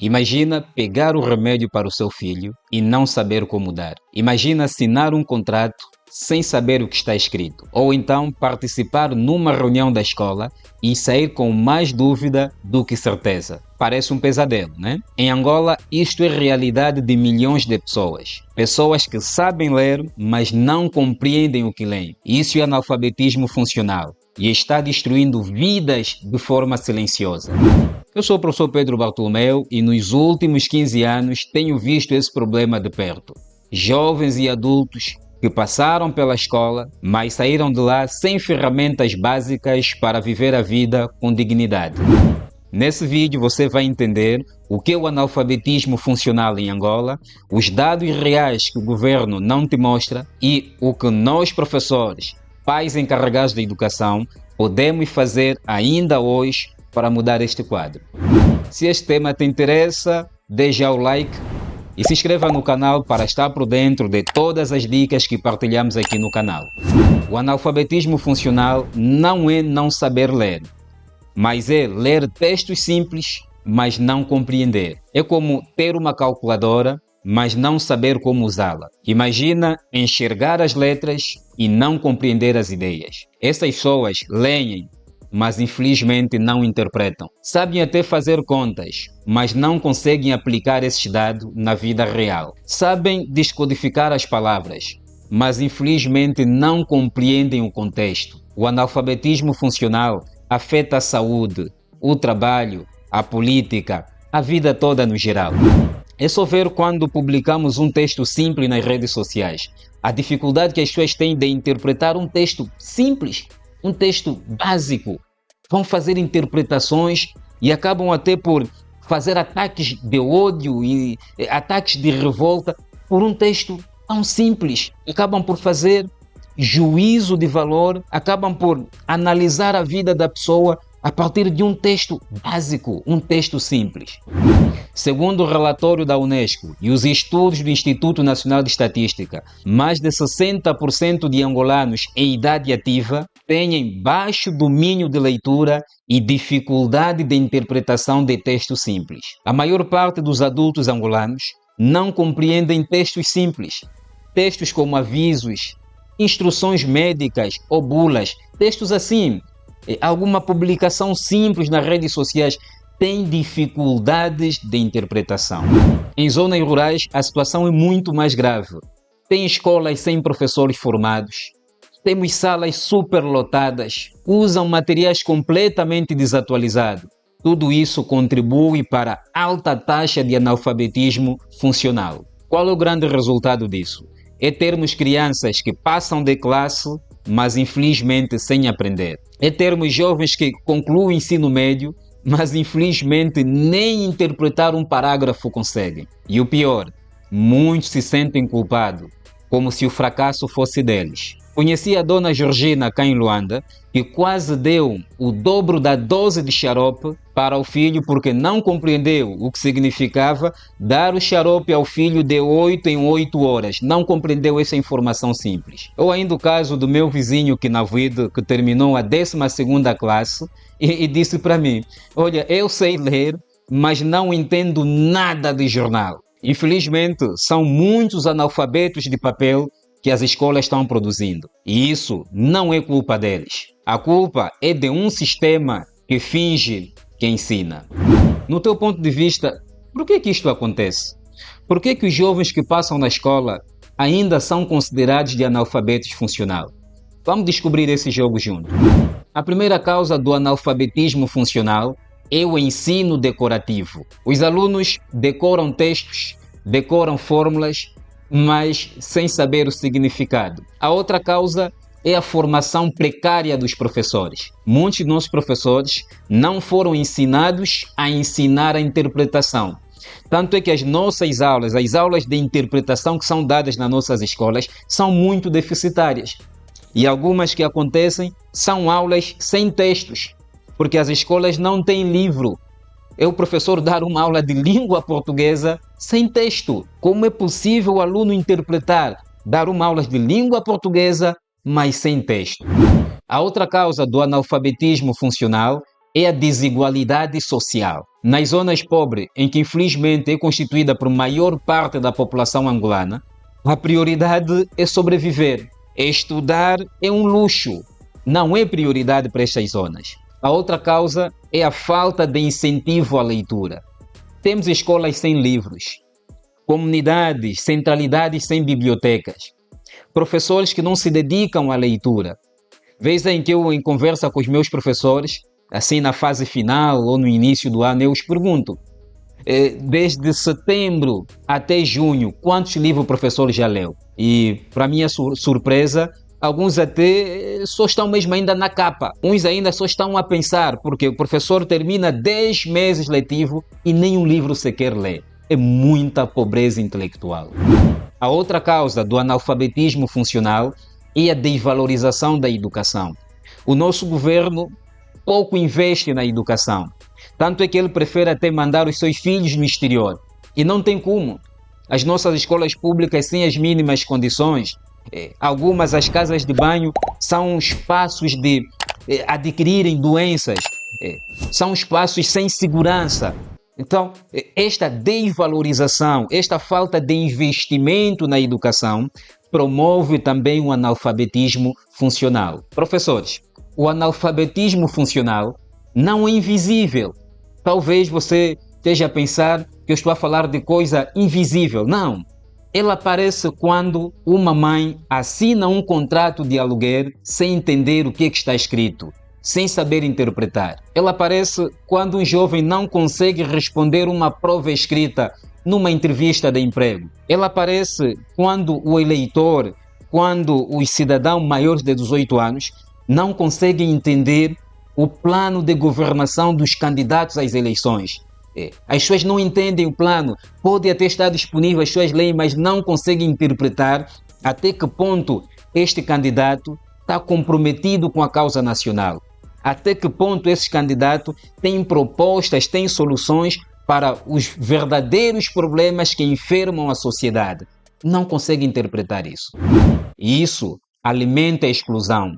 Imagina pegar o remédio para o seu filho e não saber como dar. Imagina assinar um contrato sem saber o que está escrito. Ou então participar numa reunião da escola e sair com mais dúvida do que certeza. Parece um pesadelo, né? Em Angola, isto é realidade de milhões de pessoas. Pessoas que sabem ler, mas não compreendem o que leem. Isso é analfabetismo funcional e está destruindo vidas de forma silenciosa. Eu sou o professor Pedro Bartolomeu e nos últimos 15 anos tenho visto esse problema de perto. Jovens e adultos que passaram pela escola, mas saíram de lá sem ferramentas básicas para viver a vida com dignidade. Nesse vídeo você vai entender o que é o analfabetismo funcional em Angola, os dados reais que o governo não te mostra e o que nós, professores, pais encarregados da educação, podemos fazer ainda hoje para mudar este quadro. Se este tema te interessa, dê já o like e se inscreva no canal para estar por dentro de todas as dicas que partilhamos aqui no canal. O analfabetismo funcional não é não saber ler, mas é ler textos simples, mas não compreender. É como ter uma calculadora, mas não saber como usá-la. Imagina enxergar as letras e não compreender as ideias. Essas pessoas leem, mas infelizmente não interpretam. Sabem até fazer contas, mas não conseguem aplicar esses dados na vida real. Sabem descodificar as palavras, mas infelizmente não compreendem o contexto. O analfabetismo funcional afeta a saúde, o trabalho, a política, a vida toda no geral. É só ver quando publicamos um texto simples nas redes sociais. A dificuldade que as pessoas têm de interpretar um texto simples, um texto básico. Vão fazer interpretações e acabam até por fazer ataques de ódio e ataques de revolta por um texto tão simples. Acabam por fazer juízo de valor, acabam por analisar a vida da pessoa a partir de um texto básico, um texto simples. Segundo o relatório da Unesco e os estudos do Instituto Nacional de Estatística, mais de 60% de angolanos em idade ativa têm baixo domínio de leitura e dificuldade de interpretação de textos simples. A maior parte dos adultos angolanos não compreendem textos simples. Textos como avisos, instruções médicas ou bulas, textos assim, alguma publicação simples nas redes sociais, tem dificuldades de interpretação. Em zonas rurais, a situação é muito mais grave. Tem escolas sem professores formados, temos salas superlotadas, usam materiais completamente desatualizados. Tudo isso contribui para a alta taxa de analfabetismo funcional. Qual é o grande resultado disso? É termos crianças que passam de classe, mas infelizmente sem aprender. É termos jovens que concluem o ensino médio, mas infelizmente nem interpretar um parágrafo conseguem. E o pior, muitos se sentem culpados, como se o fracasso fosse deles. Conheci a dona Georgina cá em Luanda, que quase deu o dobro da dose de xarope para o filho porque não compreendeu o que significava dar o xarope ao filho de 8 em 8 horas. Não compreendeu essa informação simples. Ou ainda o caso do meu vizinho que na vida, que terminou a 12ª classe e disse para mim: olha, eu sei ler, mas não entendo nada de jornal. Infelizmente, são muitos analfabetos de papel que as escolas estão produzindo. E isso não é culpa deles. A culpa é de um sistema que finge que ensina. No teu ponto de vista, por que isto acontece? Por que os jovens que passam na escola ainda são considerados de analfabetos funcional? Vamos descobrir esse jogo junto. A primeira causa do analfabetismo funcional é o ensino decorativo. Os alunos decoram textos, decoram fórmulas, mas sem saber o significado. A outra causa é a formação precária dos professores. Muitos de nossos professores não foram ensinados a ensinar a interpretação. Tanto é que as nossas aulas, as aulas de interpretação que são dadas nas nossas escolas, são muito deficitárias. E algumas que acontecem são aulas sem textos, porque as escolas não têm livro. É o professor dar uma aula de língua portuguesa sem texto. Como é possível o aluno interpretar, dar uma aula de língua portuguesa, mas sem texto? A outra causa do analfabetismo funcional é a desigualdade social. Nas zonas pobres, em que infelizmente é constituída por maior parte da população angolana, a prioridade é sobreviver. Estudar é um luxo, não é prioridade para estas zonas. A outra causa é a falta de incentivo à leitura. Temos escolas sem livros, comunidades, centralidades sem bibliotecas, professores que não se dedicam à leitura. Vez em que eu, em conversa com os meus professores, assim na fase final ou no início do ano, eu os pergunto, desde setembro até junho, quantos livros o professor já leu? E, para minha surpresa, alguns até só estão mesmo ainda na capa. Uns ainda só estão a pensar, porque o professor termina 10 meses letivo e nenhum livro sequer lê. É muita pobreza intelectual. A outra causa do analfabetismo funcional é a desvalorização da educação. O nosso governo pouco investe na educação. Tanto é que ele prefere até mandar os seus filhos no exterior. E não tem como. As nossas escolas públicas sem as mínimas condições, algumas as casas de banho são espaços de adquirirem doenças, são espaços sem segurança. Então, esta desvalorização, esta falta de investimento na educação promove também o analfabetismo funcional. Professores, o analfabetismo funcional não é invisível. Talvez você esteja a pensar que eu estou a falar de coisa invisível. Não. Ela aparece quando uma mãe assina um contrato de aluguer sem entender o que está escrito, sem saber interpretar. Ela aparece quando um jovem não consegue responder uma prova escrita numa entrevista de emprego. Ela aparece quando o eleitor, quando os cidadãos maiores de 18 anos não conseguem entender o plano de governação dos candidatos às eleições. As pessoas não entendem o plano, pode até estar disponível as suas leis, mas não conseguem interpretar até que ponto este candidato está comprometido com a causa nacional. Até que ponto esse candidato tem propostas, tem soluções para os verdadeiros problemas que enfermam a sociedade. Não conseguem interpretar isso. E isso alimenta a exclusão,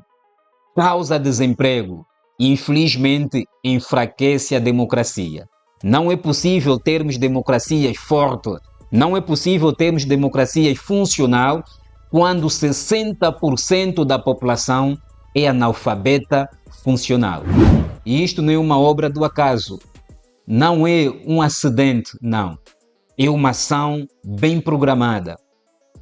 causa desemprego e, infelizmente, enfraquece a democracia. Não é possível termos democracias fortes, não é possível termos democracias funcional quando 60% da população é analfabeta funcional. E isto não é uma obra do acaso, não é um acidente, não. É uma ação bem programada.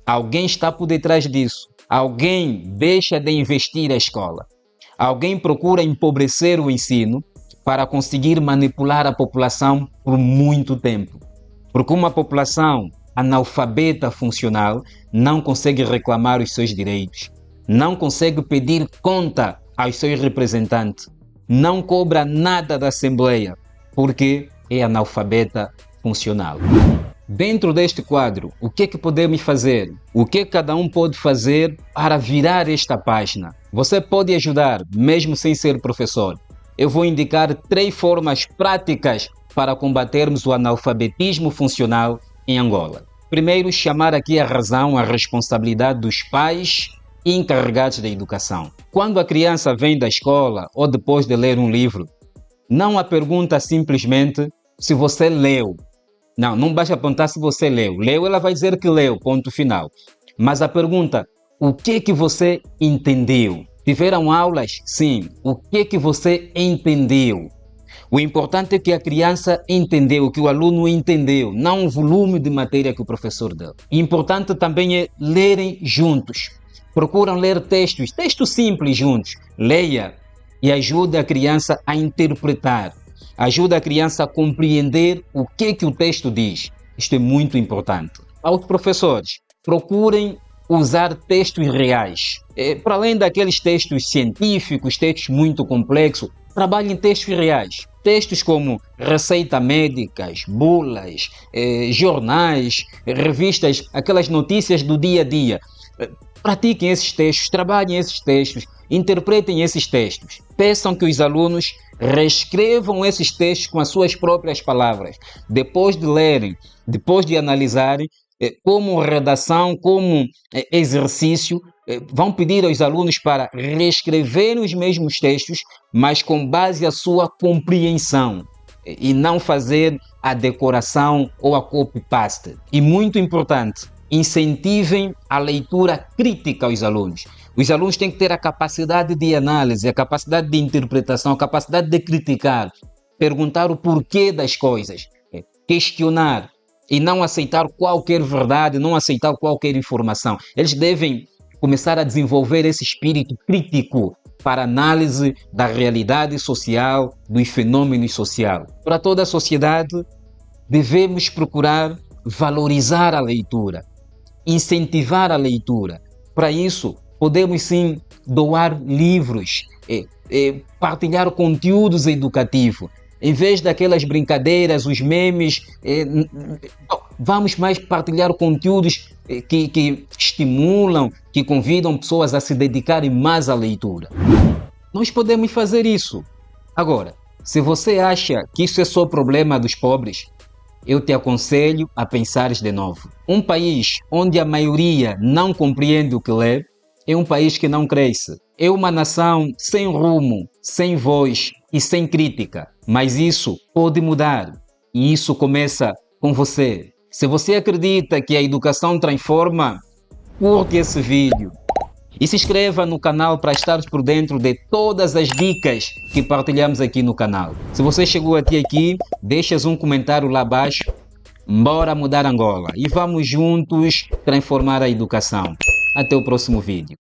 Alguém está por detrás disso. Alguém deixa de investir a escola. Alguém procura empobrecer o ensino para conseguir manipular a população por muito tempo. Porque uma população analfabeta funcional não consegue reclamar os seus direitos, não consegue pedir conta aos seus representantes, não cobra nada da Assembleia, porque é analfabeta funcional. Dentro deste quadro, o que é que podemos fazer? O que cada um pode fazer para virar esta página? Você pode ajudar, mesmo sem ser professor. Eu vou indicar 3 formas práticas para combatermos o analfabetismo funcional em Angola. Primeiro, chamar aqui a razão, a responsabilidade dos pais e encarregados da educação. Quando a criança vem da escola ou depois de ler um livro, não a pergunta simplesmente se você leu. Não basta apontar se você leu. Leu, ela vai dizer que leu, ponto final. Mas a pergunta, o que você entendeu? Tiveram aulas? Sim. O que você entendeu? O importante é que a criança entendeu, que o aluno entendeu, não o volume de matéria que o professor deu. Importante também é lerem juntos. Procuram ler textos simples juntos. Leia e ajude a criança a interpretar. Ajuda a criança a compreender o que o texto diz. Isto é muito importante. Aos professores, procurem usar textos reais. Para além daqueles textos científicos, textos muito complexos, trabalhem textos reais. Textos como receitas médicas, bulas, jornais, revistas, aquelas notícias do dia a dia. Pratiquem esses textos, trabalhem esses textos, interpretem esses textos. Peçam que os alunos reescrevam esses textos com as suas próprias palavras. Depois de lerem, depois de analisarem, como redação, como exercício, vão pedir aos alunos para reescreverem os mesmos textos, mas com base à sua compreensão e não fazer a decoração ou a copy-paste. E muito importante, incentivem a leitura crítica aos alunos. Os alunos têm que ter a capacidade de análise, a capacidade de interpretação, a capacidade de criticar, perguntar o porquê das coisas, questionar e não aceitar qualquer verdade, não aceitar qualquer informação. Eles devem começar a desenvolver esse espírito crítico para análise da realidade social, dos fenômenos sociais. Para toda a sociedade, devemos procurar valorizar a leitura, incentivar a leitura. Para isso, podemos sim doar livros, partilhar conteúdos educativos. Em vez daquelas brincadeiras, os memes, vamos mais partilhar conteúdos que estimulam, que convidam pessoas a se dedicarem mais à leitura. Nós podemos fazer isso. Agora, se você acha que isso é só problema dos pobres, eu te aconselho a pensares de novo. Um país onde a maioria não compreende o que lê é um país que não cresce. É uma nação sem rumo, sem voz e sem crítica. Mas isso pode mudar. E isso começa com você. Se você acredita que a educação transforma, curte esse vídeo. E se inscreva no canal para estar por dentro de todas as dicas que partilhamos aqui no canal. Se você chegou até aqui, deixa um comentário lá abaixo. Bora mudar Angola e vamos juntos transformar a educação. Até o próximo vídeo.